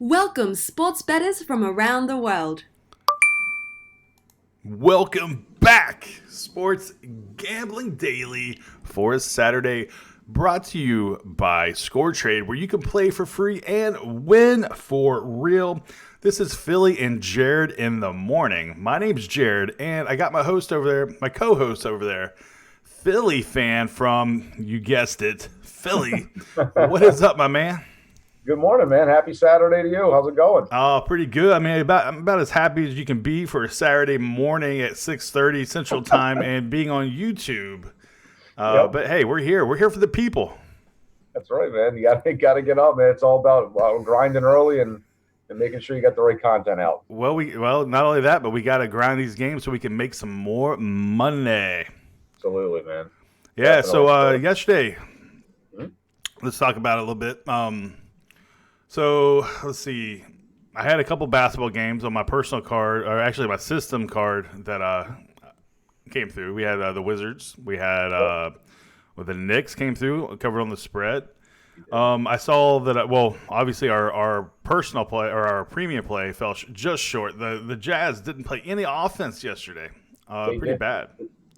Welcome, sports bettors from around the world. Welcome back, Sports Gambling Daily for Saturday, brought to you by ScoreTrade, where you can play for free and win for real. This is Philly and Jared in the morning. My name's Jared, and I got my host over there, my co-host over there, Philly fan from, you guessed it, Philly. What is up, my man? Good morning, man. Happy Saturday to you. How's it going? Oh, pretty good. I mean, I'm about as happy as you can be for a Saturday morning at 6:30 Central Time and being on YouTube. But hey, we're here. We're here for the people. That's right, man. You gotta get up, man. It's all about grinding early and making sure you got the right content out. Well, not only that, but we got to grind these games so we can make some more money. Absolutely, man. Yeah. Definitely. So yesterday, let's talk about it a little bit. So let's see. I had a couple basketball games on my personal card, or actually my system card that came through. We had the Wizards. We had the Knicks came through, covered on the spread. I saw that. Obviously our personal play or our premium play fell just short. The Jazz didn't play any offense yesterday. Pretty bad.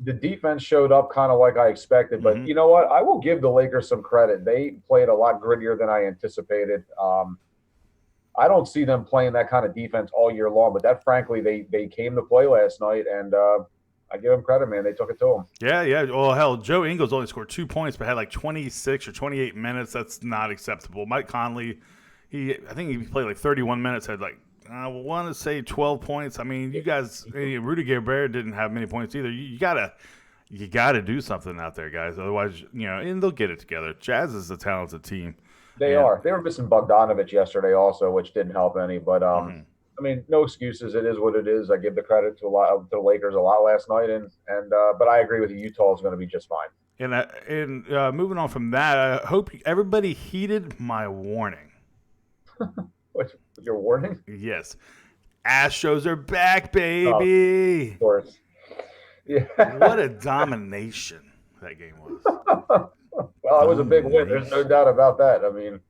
The defense showed up kind of like I expected, but you know what? I will give the Lakers some credit. They played a lot grittier than I anticipated. I don't see them playing that kind of defense all year long, but that, frankly, they came to play last night, and I give them credit, man. They took it to them. Yeah. Well, hell, Joe Ingles only scored 2 points, but had like 26 or 28 minutes. That's not acceptable. Mike Conley, I think he played like 31 minutes, had like, I want to say 12 points. I mean, you guys, Rudy Gobert didn't have many points either. You gotta do something out there, guys. Otherwise, and they'll get it together. Jazz is a talented team. They are. They were missing Bogdanovich yesterday also, which didn't help any. But I mean, no excuses. It is what it is. I give the credit to the Lakers a lot last night, but I agree with you. Utah is going to be just fine. And moving on from that, I hope everybody heeded my warning. What's your warning? Yes. Astros are back, baby. Of course. Yeah. What a domination that game was. Well, it was a big win. There's no doubt about that. I mean,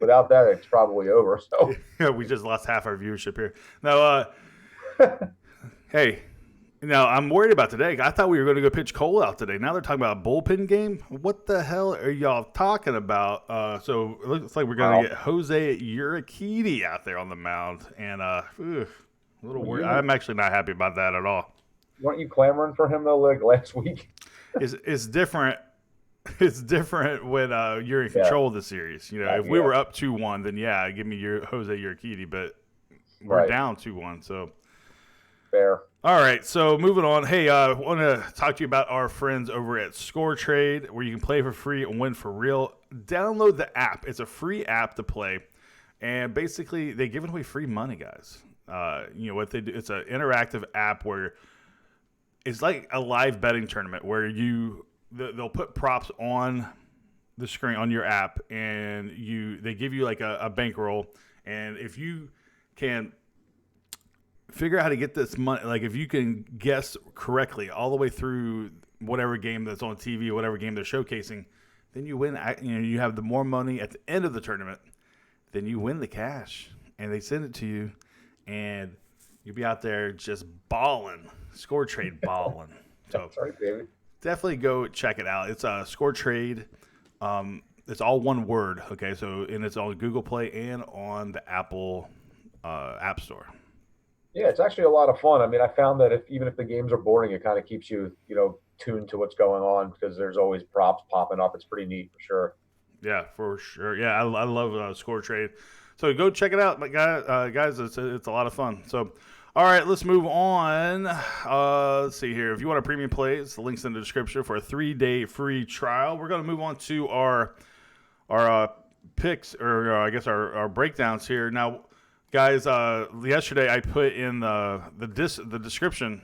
without that, it's probably over. So yeah, we just lost half our viewership here. Now, hey, I'm worried about today. I thought we were going to go pitch Cole out today. Now they're talking about a bullpen game. What the hell are y'all talking about? So it looks like we're going to get Jose Urquidy out there on the mound, and a little worried. I'm actually not happy about that at all. Weren't you clamoring for him though, like last week? It's different. It's different when you're in control of the series. If we were up 2-1, then give me your Jose Urquidy, but we're down 2-1, so fair. All right, so moving on. Hey, I want to talk to you about our friends over at ScoreTrade, where you can play for free and win for real. Download the app. It's a free app to play, and basically they give away free money, guys. What they do? It's an interactive app where it's like a live betting tournament where they'll put props on the screen on your app, and they give you like a bankroll, and if you can figure out how to get this money, like if you can guess correctly all the way through whatever game that's on TV, whatever game they're showcasing, then you win. You have the more money at the end of the tournament, then you win the cash, and they send it to you, and you'll be out there just balling, ScoreTrade balling. So that's right, baby. Definitely go check it out. It's a ScoreTrade. It's all one word. Okay, and it's on Google Play and on the Apple App Store. Yeah, it's actually a lot of fun. I mean, I found that even if the games are boring, it kind of keeps you, tuned to what's going on because there's always props popping up. It's pretty neat for sure. Yeah, for sure. Yeah, I love ScoreTrade. So go check it out, guys. It's a lot of fun. So. All right, let's move on. Let's see here. If you want a premium plays, the link's in the description for a 3-day free trial. We're going to move on to our picks, or I guess our breakdowns here. Now, guys, yesterday I put in the description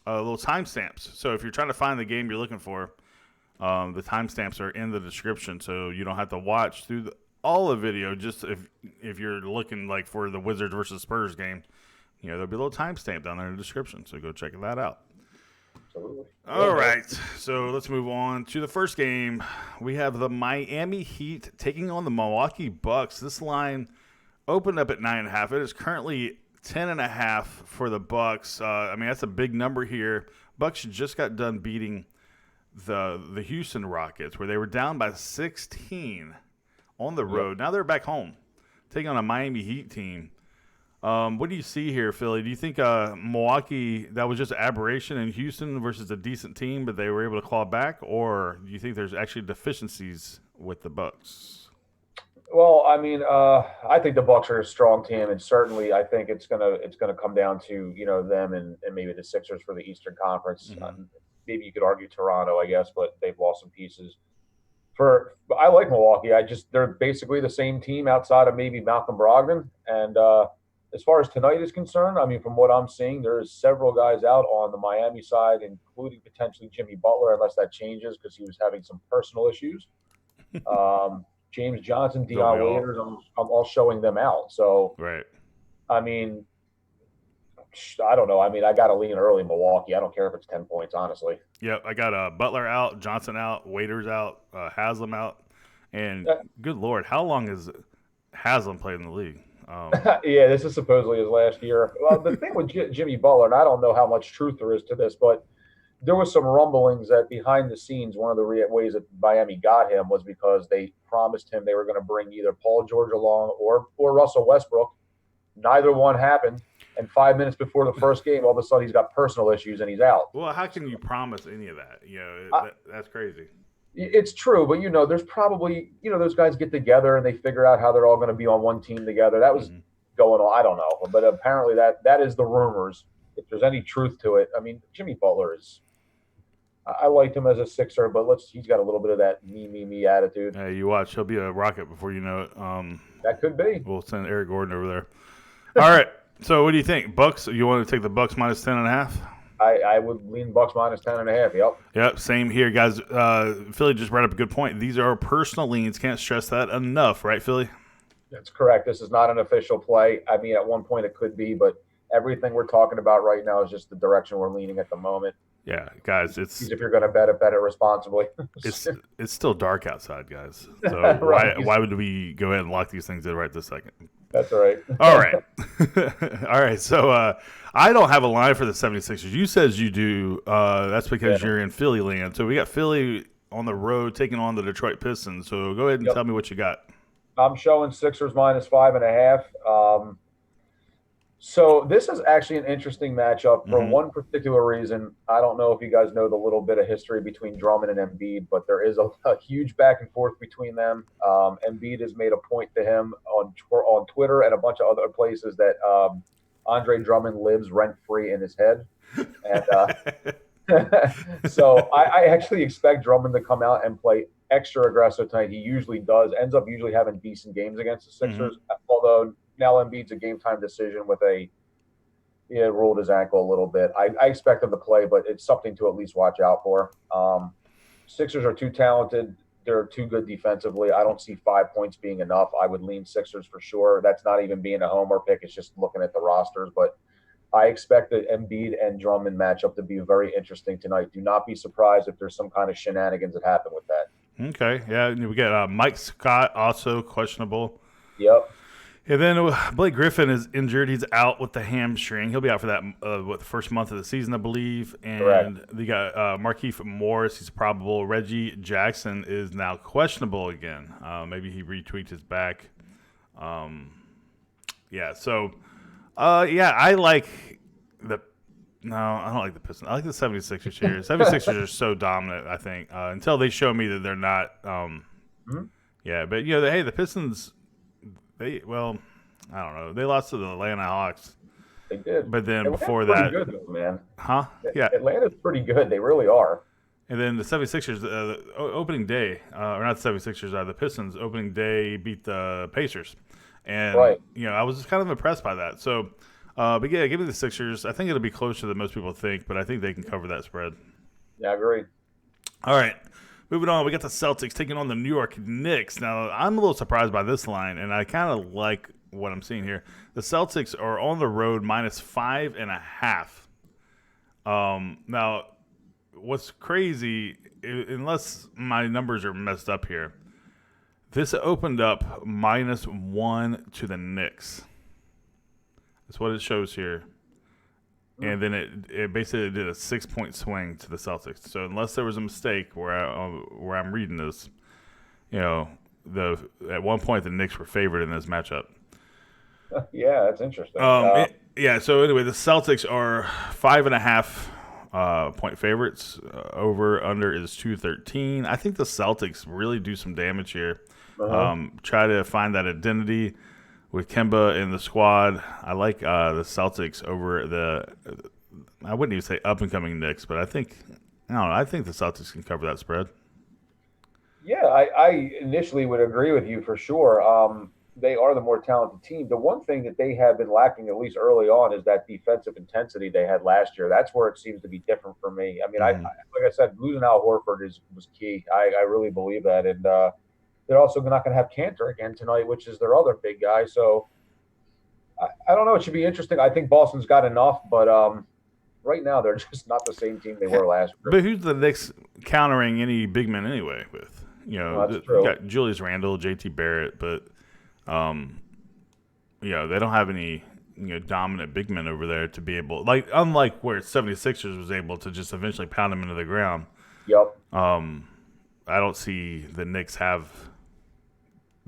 little timestamps. So if you're trying to find the game you're looking for, the timestamps are in the description, so you don't have to watch through all the video. Just if you're looking like for the Wizards versus Spurs game. There'll be a little timestamp down there in the description, so go check that out. Absolutely. All right, so let's move on to the first game. We have the Miami Heat taking on the Milwaukee Bucks. This line opened up at 9.5. It is currently 10.5 for the Bucks. I mean, that's a big number here. Bucks just got done beating the Houston Rockets, where they were down by 16 on the road. Now they're back home, taking on a Miami Heat team. What do you see here, Philly? Do you think Milwaukee, that was just an aberration in Houston versus a decent team, but they were able to claw back? Or do you think there's actually deficiencies with the Bucks? Well, I mean, I think the Bucks are a strong team, and certainly I think it's gonna come down to them and maybe the Sixers for the Eastern Conference. Maybe you could argue Toronto, I guess, but they've lost some pieces. I like Milwaukee. They're basically the same team outside of maybe Malcolm Brogdon. And as far as tonight is concerned, I mean, from what I'm seeing, there's several guys out on the Miami side, including potentially Jimmy Butler, unless that changes because he was having some personal issues. James Johnson, Dion Waiters, I'm all showing them out. So, right. I mean, I don't know. I mean, I got to lean early Milwaukee. I don't care if it's 10 points, honestly. Yep, I got Butler out, Johnson out, Waiters out, Haslam out. And good Lord, how long has Haslam played in the league? Yeah, this is supposedly his last year. Well, the thing with Jimmy Butler, and I don't know how much truth there is to this, but there was some rumblings that behind the scenes, one of the ways that Miami got him was because they promised him they were going to bring either Paul George along or Russell Westbrook. Neither one happened. And 5 minutes before the first game, all of a sudden he's got personal issues and he's out. Well, how can you promise any of that? That's crazy. It's true, but there's probably those guys get together and they figure out how they're all going to be on one team together. That was going on. I don't know, but apparently that is the rumors. If there's any truth to it, I mean, Jimmy Butler is. I liked him as a Sixer, but he's got a little bit of that me attitude. Hey, you watch, he'll be a Rocket before you know it. That could be. We'll send Eric Gordon over there. All right. So what do you think? Bucks? You want to take the Bucks minus 10.5? I would lean Bucks minus 10.5. Yep. Yep. Same here, guys. Philly just brought up a good point. These are personal leans. Can't stress that enough, right, Philly? That's correct. This is not an official play. I mean, at one point it could be, but everything we're talking about right now is just the direction we're leaning at the moment. Yeah, guys, it's if you're going to bet it responsibly. it's still dark outside, guys. So right. why would we go ahead and lock these things in right this second? That's right. All right. All right. So I don't have a line for the 76ers. You says you do. That's because you're in Philly land. So we got Philly on the road taking on the Detroit Pistons. So go ahead and tell me what you got. I'm showing Sixers minus 5.5. So this is actually an interesting matchup for one particular reason. I don't know if you guys know the little bit of history between Drummond and Embiid, but there is a huge back and forth between them. Embiid has made a point to him on Twitter and a bunch of other places that Andre Drummond lives rent-free in his head. And so I actually expect Drummond to come out and play extra aggressive tonight. He usually does, ends up usually having decent games against the Sixers, although now Embiid's a game-time decision with he had rolled his ankle a little bit. I expect him to play, but it's something to at least watch out for. Sixers are too talented. They're too good defensively. I don't see 5 points being enough. I would lean Sixers for sure. That's not even being a homer pick. It's just looking at the rosters. But I expect the Embiid and Drummond matchup to be very interesting tonight. Do not be surprised if there's some kind of shenanigans that happen with that. Okay. Yeah, we got Mike Scott also questionable. Yep. And then Blake Griffin is injured. He's out with the hamstring. He'll be out for that the first month of the season, I believe. And correct. They got Markieff Morris. He's probable. Reggie Jackson is now questionable again. Maybe he retweaked his back. Yeah. So, I like the. No, I don't like the Pistons. I like the 76ers here. 76ers are so dominant, I think, until they show me that they're not. Yeah, but hey, the Pistons. I don't know. They lost to the Atlanta Hawks. They did. But then Atlanta's before that. Pretty good, though, man. Huh? Yeah. Atlanta's pretty good. They really are. And then the 76ers, the opening day, or not the 76ers, the Pistons opening day beat the Pacers. And, I was just kind of impressed by that. So, but yeah, give me the Sixers. I think it'll be closer than most people think, but I think they can cover that spread. Yeah, I agree. All right. Moving on, we got the Celtics taking on the New York Knicks. Now, I'm a little surprised by this line, and I kind of like what I'm seeing here. The Celtics are on the road minus 5.5. Now, what's crazy, unless my numbers are messed up here, This opened up -1 to the Knicks. That's what it shows here. And then it basically did a 6-point swing to the Celtics. So unless there was a mistake where I'm reading this, at one point the Knicks were favored in this matchup. Yeah, that's interesting. So anyway, the Celtics are 5.5 point favorites. Over under is 213. I think the Celtics really do some damage here. Try to find that identity with Kemba in the squad. I like the Celtics over I wouldn't even say up and coming Knicks, but I think the Celtics can cover that spread. Yeah, I initially would agree with you for sure. They are the more talented team. The one thing that they have been lacking, at least early on, is that defensive intensity they had last year. That's where it seems to be different for me. I mean, like I said, losing Al Horford was key. I really believe that. And they're also not going to have Cantor again tonight, which is their other big guy. So I don't know. It should be interesting. I think Boston's got enough, but right now they're just not the same team they were last year. But who's the Knicks countering any big men anyway with? That's true. You got Julius Randle, JT Barrett, but they don't have any dominant big men over there to be able, unlike where 76ers was able to just eventually pound them into the ground. Yep. I don't see the Knicks have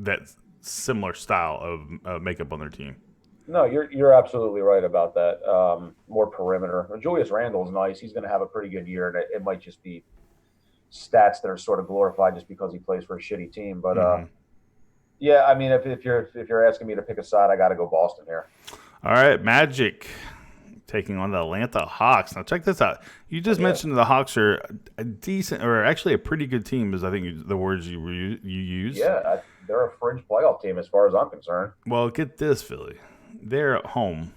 that similar style of makeup on their team. No, you're absolutely right about that. More perimeter. Julius Randle's nice. He's going to have a pretty good year, and it might just be stats that are sort of glorified just because he plays for a shitty team. But yeah, I mean, if you're asking me to pick a side, I got to go Boston here. All right, Magic taking on the Atlanta Hawks. Now check this out. You just mentioned the Hawks are a decent, or actually a pretty good team, is I think the words you use. Yeah, they're a fringe playoff team as far as I'm concerned. Well, get this, Philly. They're at home.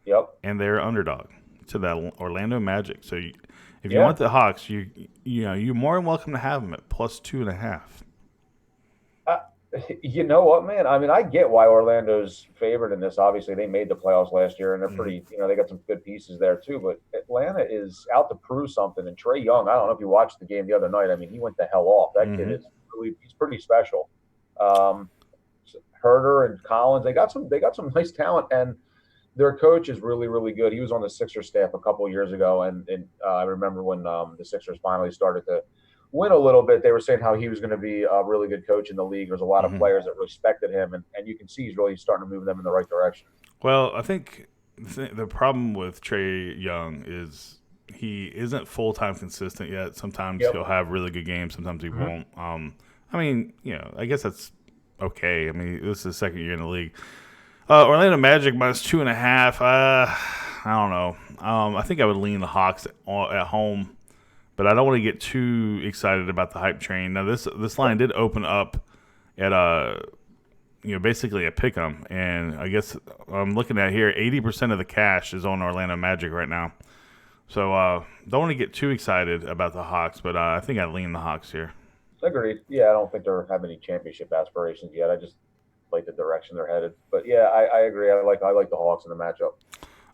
Yep. And they're underdog to that Orlando Magic. So if you want the Hawks, you're more than welcome to have them at +2.5. You know what, man? I mean, I get why Orlando's favored in this. Obviously, they made the playoffs last year, and they're pretty, they got some good pieces there too. But Atlanta is out to prove something. And Trae Young, I don't know if you watched the game the other night. I mean, he went the hell off. That kid is he's pretty special. Herter and Collins, they got some nice talent, and their coach is really, really good. He was on the Sixers staff a couple of years ago, and I remember when the Sixers finally started to win a little bit, they were saying how he was going to be a really good coach in the league. There's a lot of players that respected him, and you can see he's really starting to move them in the right direction. Well, I think the problem with Trae Young is he isn't full-time consistent yet. Sometimes he'll have really good games. Sometimes he won't. I mean, I guess that's okay. I mean, this is his second year in the league. Orlando Magic -2.5. I don't know. I think I would lean the Hawks at home, but I don't want to get too excited about the hype train. Now, this line did open up at basically a pick'em, and I guess I'm looking at here, 80% of the cash is on Orlando Magic right now. So don't want to get too excited about the Hawks, but I think I'd lean the Hawks here. Agreed. Yeah, I don't think they have any championship aspirations yet. I just like the direction they're headed. But yeah, I agree. I like the Hawks in the matchup.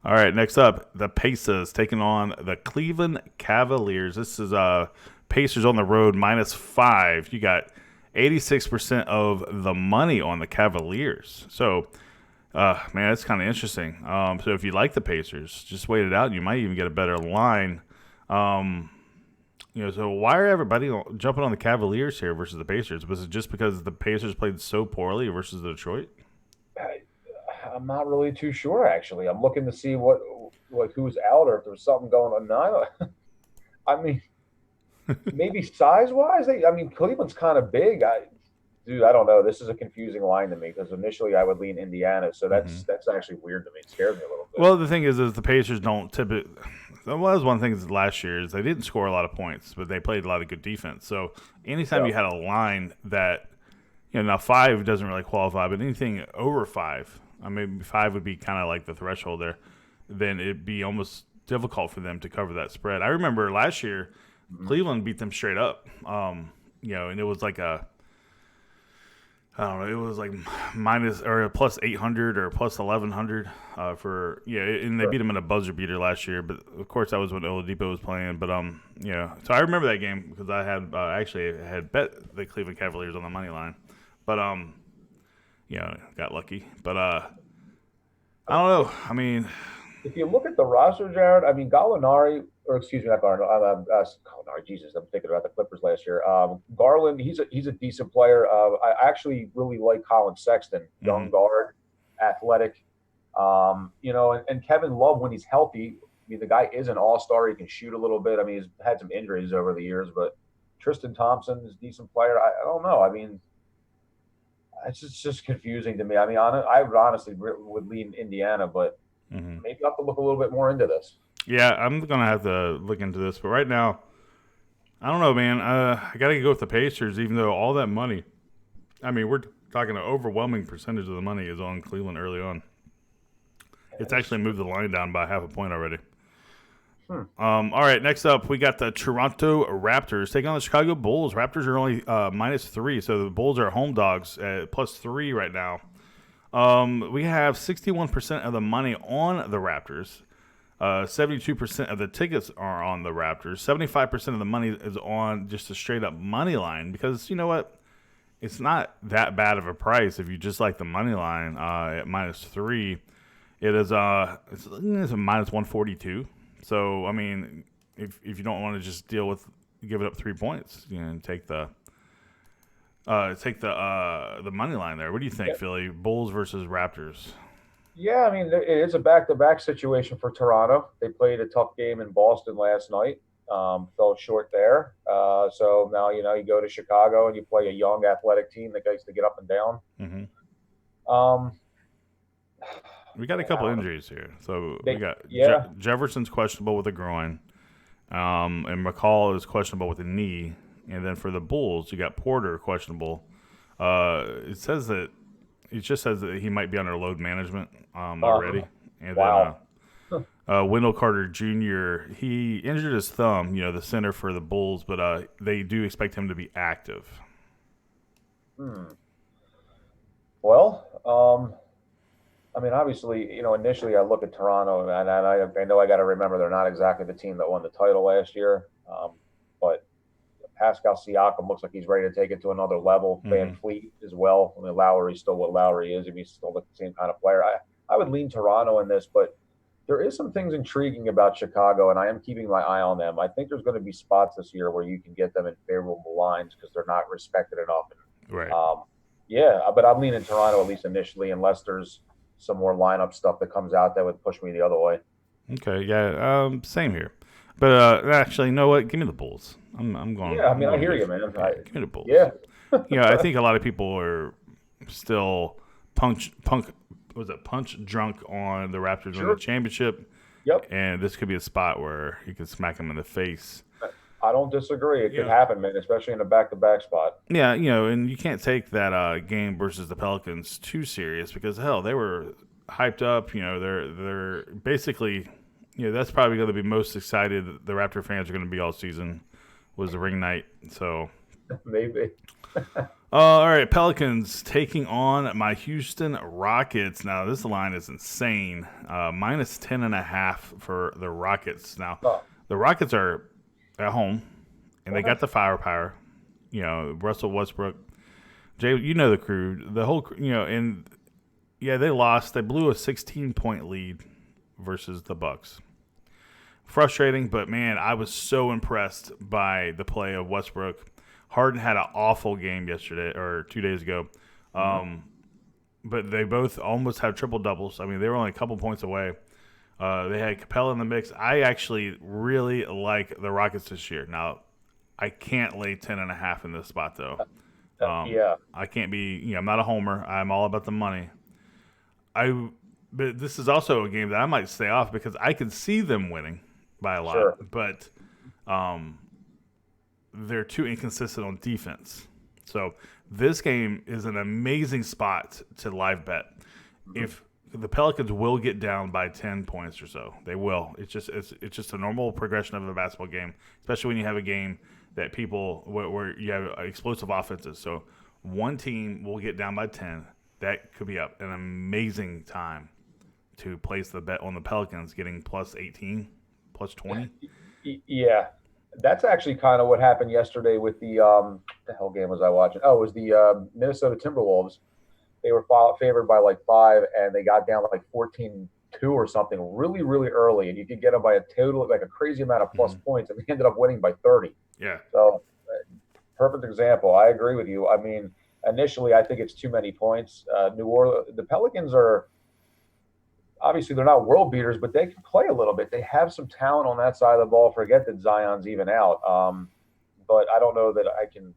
All right, next up, the Pacers taking on the Cleveland Cavaliers. This is Pacers on the road -5. You got 86% of the money on the Cavaliers. So, man, that's kind of interesting. So if you like the Pacers, just wait it out, and you might even get a better line. So why are everybody jumping on the Cavaliers here versus the Pacers? Was it just because the Pacers played so poorly versus Detroit? I'm not really too sure, actually. I'm looking to see who's out or if there's something going on. No, I mean, maybe size-wise. Cleveland's kind of big. I don't know. This is a confusing line to me because initially I would lean Indiana, so that's actually weird to me. It scares me a little bit. Well, the thing is the Pacers don't typically. Well, that was one thing last year is they didn't score a lot of points, but they played a lot of good defense. So anytime you had a line that, now 5 doesn't really qualify, but anything over 5, maybe 5 would be kind of like the threshold there, then it'd be almost difficult for them to cover that spread. I remember last year, Cleveland beat them straight up, and it was like it was like minus or plus 800 or plus 1100 and they beat them in a buzzer beater last year. But of course, that was when Oladipo was playing. But so I remember that game because I had actually had bet the Cleveland Cavaliers on the money line. but got lucky. But I don't know. I mean, if you look at the roster, Jared, I mean, Gallinari, or excuse me, not Gallinari. Gallinari, Jesus, I'm thinking about the Clippers last year. Garland, he's a decent player. I actually really like Colin Sexton, young guard, athletic. And Kevin Love when he's healthy. I mean, the guy is an all-star. He can shoot a little bit. I mean, he's had some injuries over the years, but Tristan Thompson is a decent player. I don't know. I mean, it's just confusing to me. I mean, I would honestly would lean Indiana, but maybe I'll have to look a little bit more into this. Yeah, I'm going to have to look into this. But right now, I don't know, man. I got to go with the Pacers, even though all that money, I mean, we're talking an overwhelming percentage of the money is on Cleveland early on. It's actually moved the line down by half a point already. All right, next up, we got the Toronto Raptors taking on the Chicago Bulls. Raptors are only -3, so the Bulls are home dogs at +3 right now. We have 61% of the money on the Raptors. 72% of the tickets are on the Raptors. 75% of the money is on just a straight-up money line because, you know what? It's not that bad of a price if you just like the money line at -3. It is it's a -142. So I mean, if you don't want to just deal with give it up 3 points, take the money line there. What do you think, Philly? Bulls versus Raptors? Yeah, I mean, it is a back-to-back situation for Toronto. They played a tough game in Boston last night, fell short there. So now you go to Chicago and you play a young, athletic team that likes to get up and down. We got a couple injuries here. So we got Jefferson's questionable with a groin, and McCall is questionable with a knee. And then for the Bulls, you got Porter questionable. It just says that he might be under load management already. And then Wendell Carter Jr., he injured his thumb, the center for the Bulls, but they do expect him to be active. Well, I mean, obviously, initially I look at Toronto, and I know I got to remember they're not exactly the team that won the title last year, but Pascal Siakam looks like he's ready to take it to another level. Van Fleet as well. I mean, Lowry's still what Lowry is. If he's still the same kind of player, I would lean Toronto in this, but there is some things intriguing about Chicago, and I am keeping my eye on them. I think there's going to be spots this year where you can get them in favorable lines because they're not respected enough. Right. But I'm leaning Toronto at least initially, unless there's some more lineup stuff that comes out that would push me the other way. Okay, yeah, same here. But actually, you know what? Give me the Bulls. I'm going. Yeah, I mean, I hear you, man. Give me the Bulls. Yeah. I think a lot of people are still punch drunk on the Raptors winning the championship. Yep. And this could be a spot where you can smack them in the face. I don't disagree. It could happen, man, especially in a back-to-back spot. Yeah, and you can't take that game versus the Pelicans too serious because, hell, they were hyped up. They're basically, that's probably going to be most excited the Raptor fans are going to be all season was the ring night. So maybe. All right, Pelicans taking on my Houston Rockets. Now, this line is insane. -10.5 for the Rockets. Now, the Rockets are at home, and they got the firepower. Russell Westbrook. Jay, the crew. The whole crew, they lost. They blew a 16-point lead versus the Bucks. Frustrating, but, man, I was so impressed by the play of Westbrook. Harden had an awful game yesterday or 2 days ago. But they both almost had triple-doubles. I mean, they were only a couple points away. They had Capella in the mix. I actually really like the Rockets this year. Now, I can't lay 10.5 in this spot, though. I can't be, I'm not a homer. I'm all about the money. But this is also a game that I might stay off because I can see them winning by a lot. Sure. But they're too inconsistent on defense. So this game is an amazing spot to live bet. If the Pelicans will get down by 10 points or so, they will. It's just a normal progression of a basketball game, especially when you have a game that where you have explosive offenses. So one team will get down by 10. That could be an amazing time to place the bet on the Pelicans getting +18, +20. Yeah. That's actually kind of what happened yesterday with the the hell game was I watching? Oh, it was the Minnesota Timberwolves. They were favored by like 5, and they got down like 14-2 or something really, really early, and you could get them by a total like a crazy amount of plus points, and they ended up winning by 30. Yeah. So, perfect example. I agree with you. I mean, initially, I think it's too many points. New Orleans, the Pelicans are obviously they're not world beaters, but they can play a little bit. They have some talent on that side of the ball. Forget that Zion's even out. But I don't know that I can.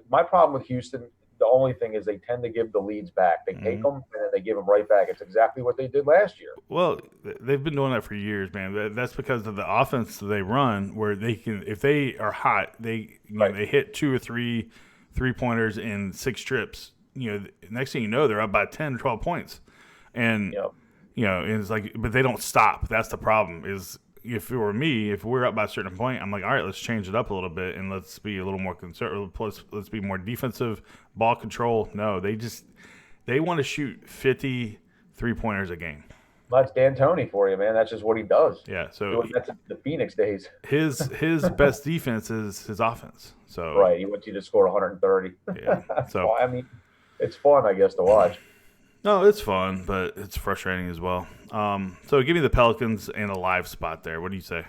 My problem with Houston, the only thing is they tend to give the leads back. They take them and then they give them right back. It's exactly what they did last year. Well, they've been doing that for years, man. That's because of the offense that they run, where they can, if they are hot, they they hit 2 or 3 3-pointers in 6 trips. Next thing you know, they're up by 10, 12 points, and it's like, but they don't stop. That's the problem. Is if it were me, if we're up by a certain point, I'm like, all right, let's change it up a little bit and let's be a little more conservative. Plus, let's be more defensive, ball control. No, they want to shoot 50 3-pointers a game. Well, that's D'Antoni for you, man. That's just what he does. Yeah, so that's the Phoenix days. His best defense is his offense. So right, he wants you to score 130. Yeah, so well, I mean, it's fun, I guess, to watch. No, it's fun, but it's frustrating as well. So give me the Pelicans and a live spot there. What do you say?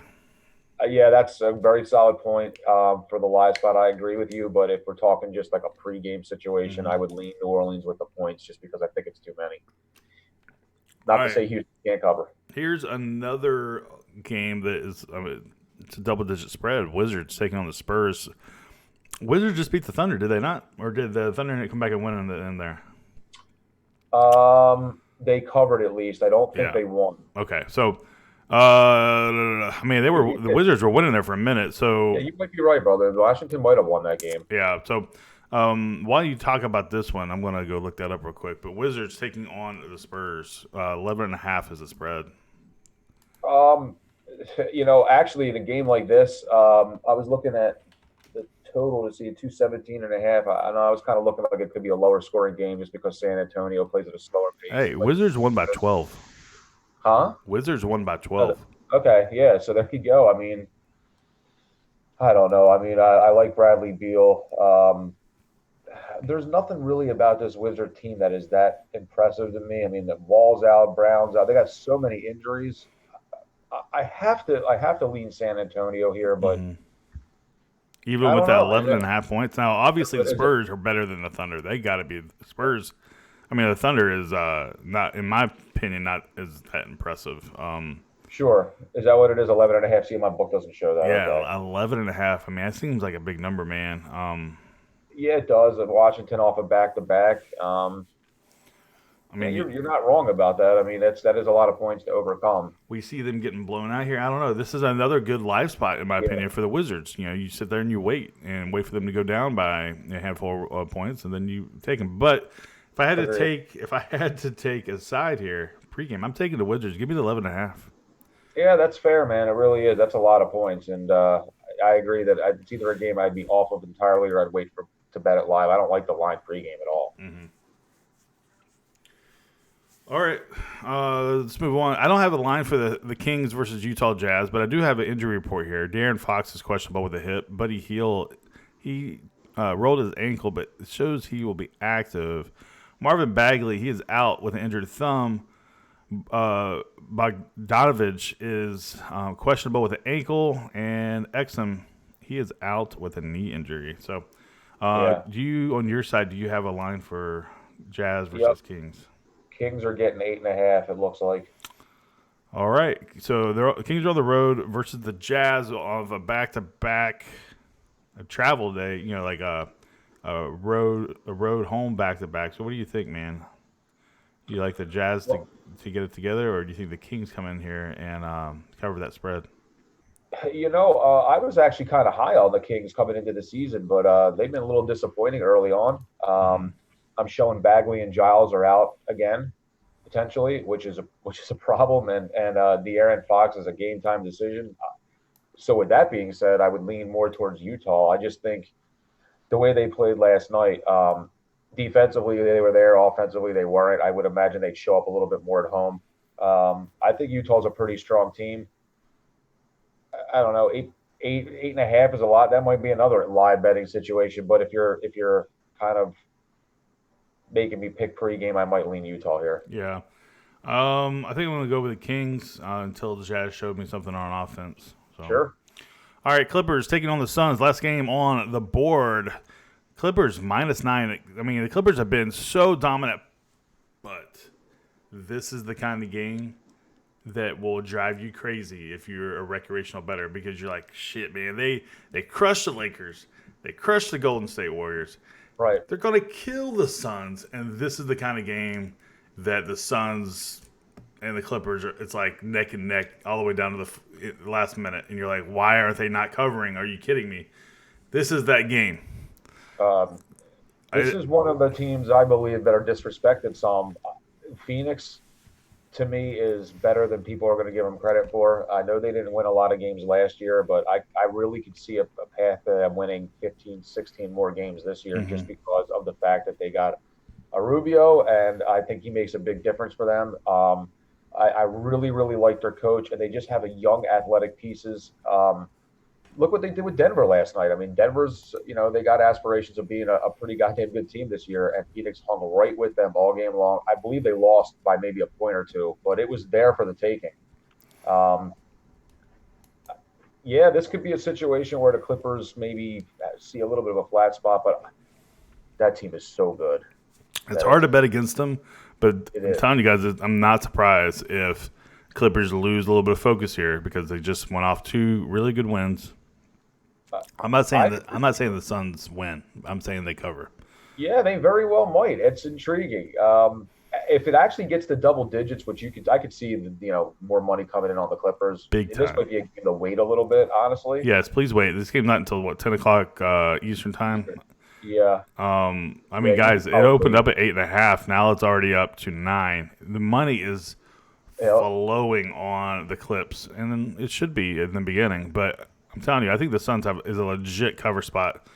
Yeah, that's a very solid point for the live spot. I agree with you, but if we're talking just like a pregame situation, I would lean New Orleans with the points just because I think it's too many. Not to say Houston can't cover. Here's another game that is it's a double-digit spread. Wizards taking on the Spurs. Wizards just beat the Thunder, did they not? Or did the Thunder come back and win in there? They covered at least. I don't think they won. Okay, so I mean, the Wizards were winning there for a minute. So yeah, you might be right, brother. Washington might have won that game. Yeah. So while you talk about this one, I'm gonna go look that up real quick. But Wizards taking on the Spurs, 11.5 is the spread. Actually, in a game like this, I was looking at the total to see 217.5, and I was kind of looking like it could be a lower scoring game just because San Antonio plays at a slower pace. Hey, Wizards won by 12. Huh? Wizards won by 12. Okay, yeah, so there you go. I mean, I don't know. I mean, I like Bradley Beal. There's nothing really about this Wizard team that is that impressive to me. I mean, the Wall's out, Brown's out. They got so many injuries. I have to lean San Antonio here, but even with that 11.5 points. Now, obviously, the Spurs are better than the Thunder. They got to be the Spurs. I mean, the Thunder is not, in my opinion, not as that impressive. Sure. Is that what it is? 11.5. See, my book doesn't show that. Yeah, okay. 11.5. I mean, that seems like a big number, man. Yeah, it does. Washington off a back-to-back. I mean, you're not wrong about that. I mean, that is a lot of points to overcome. We see them getting blown out here. I don't know. This is another good live spot, in my opinion, for the Wizards. You sit there and you wait for them to go down by a handful of points, and then you take them. But if I had to take a side here pregame, I'm taking the Wizards. Give me the 11.5. Yeah, that's fair, man. It really is. That's a lot of points, and I agree that it's either a game I'd be off of entirely or I'd wait to bet it live. I don't like the line pregame at all. Mm-hmm. All right, let's move on. I don't have a line for the Kings versus Utah Jazz, but I do have an injury report here. De'Aaron Fox is questionable with a hip. Buddy Hield, he rolled his ankle, but it shows he will be active. Marvin Bagley, he is out with an injured thumb. Bogdanovich is questionable with an ankle, and Exum, he is out with a knee injury. So, do you, on your side, do you have a line for Jazz versus Kings? Kings are getting 8.5, it looks like. All right. So the Kings are on the road versus the Jazz of a back-to-back travel day, like a road home back-to-back. So what do you think, man? Do you like the Jazz to get it together, or do you think the Kings come in here and cover that spread? I was actually kind of high on the Kings coming into the season, but they've been a little disappointing early on. I'm showing Bagley and Giles are out again, potentially, which is a problem, and De'Aaron Fox is a game time decision. So with that being said, I would lean more towards Utah. I just think the way they played last night, defensively they were there, offensively they weren't. I would imagine they'd show up a little bit more at home. I think Utah's a pretty strong team. I don't know, eight and a half is a lot. That might be another live betting situation. But if you're kind of making me pick pregame, I might lean Utah here. Yeah. I think I'm going to go with the Kings until the Jazz showed me something on offense. So. Sure. All right, Clippers taking on the Suns. Last game on the board. Clippers -9. I mean, the Clippers have been so dominant, but this is the kind of game that will drive you crazy if you're a recreational bettor, because you're like, shit, man, they crushed the Lakers. They crushed the Golden State Warriors. Right. They're going to kill the Suns, and this is the kind of game that the Suns and the Clippers, it's like neck and neck all the way down to the last minute. And you're like, why aren't they not covering? Are you kidding me? This is that game. This is one of the teams I believe that are disrespected some. Phoenix, to me, is better than people are going to give them credit for. I know they didn't win a lot of games last year, but I really could see a path to them winning 15, 16 more games this year just because of the fact that they got a Rubio, and I think he makes a big difference for them. I really, really like their coach, and they just have a young athletic pieces. Look what they did with Denver last night. I mean, Denver's, they got aspirations of being a pretty goddamn good team this year, and Phoenix hung right with them all game long. I believe they lost by maybe a point or two, but it was there for the taking. Yeah, this could be a situation where the Clippers maybe see a little bit of a flat spot, but that team is so good. It's hard to bet against them, but I'm telling you guys, I'm not surprised if Clippers lose a little bit of focus here, because they just went off 2 really good wins. I'm not saying the Suns win. I'm saying they cover. Yeah, they very well might. It's intriguing. If it actually gets to double digits, which I could see, more money coming in on the Clippers. Big time. This might be a game to wait a little bit, honestly. Yes, please wait. This game's not until 10 o'clock Eastern time. Yeah. I mean, guys, it opened up at 8.5. Now it's already up to 9. The money is flowing on the Clips, and then it should be in the beginning. But I'm telling you, I think the Suns is a legit cover spot.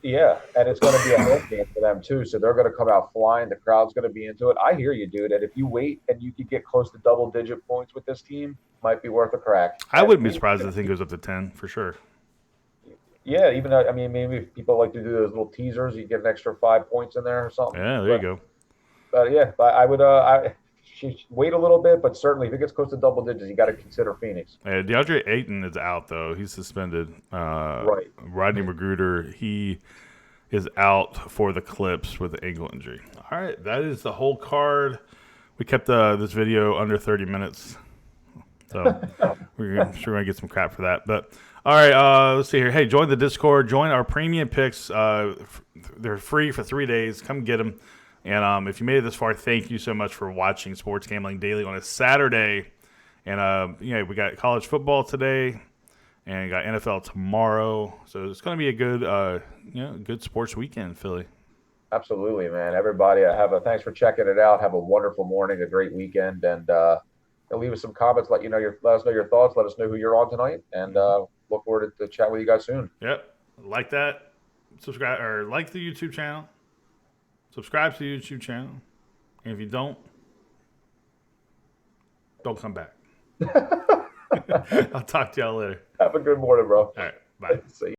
Yeah, and it's going to be a home game for them too. So they're going to come out flying. The crowd's going to be into it. I hear you, dude. And if you wait and you could get close to double-digit points with this team, might be worth a crack. I wouldn't be surprised if the thing goes up to 10 for sure. Yeah, even though, maybe if people like to do those little teasers, you get an extra 5 points in there or something. Yeah, there you go. But yeah, I would wait a little bit, but certainly if it gets close to double digits, you got to consider Phoenix. DeAndre Ayton is out though; he's suspended. Right. Rodney Magruder, he is out for the Clips with the ankle injury. All right, that is the whole card. We kept this video under 30 minutes, so we're gonna get some crap for that. But all right, let's see here. Hey, join the Discord. Join our premium picks. They're free for 3 days. Come get them. And if you made it this far, thank you so much for watching Sports Gambling Daily on a Saturday. And we got college football today, and got NFL tomorrow. So it's going to be a good sports weekend, Philly. Absolutely, man. Everybody, thanks for checking it out. Have a wonderful morning, a great weekend, and leave us some comments. Let us know your thoughts. Let us know who you're on tonight, and look forward to chat with you guys soon. Yep, like that. Subscribe or like the YouTube channel. Subscribe to the YouTube channel. And if you don't come back. I'll talk to y'all later. Have a good morning, bro. All right. Bye. See you.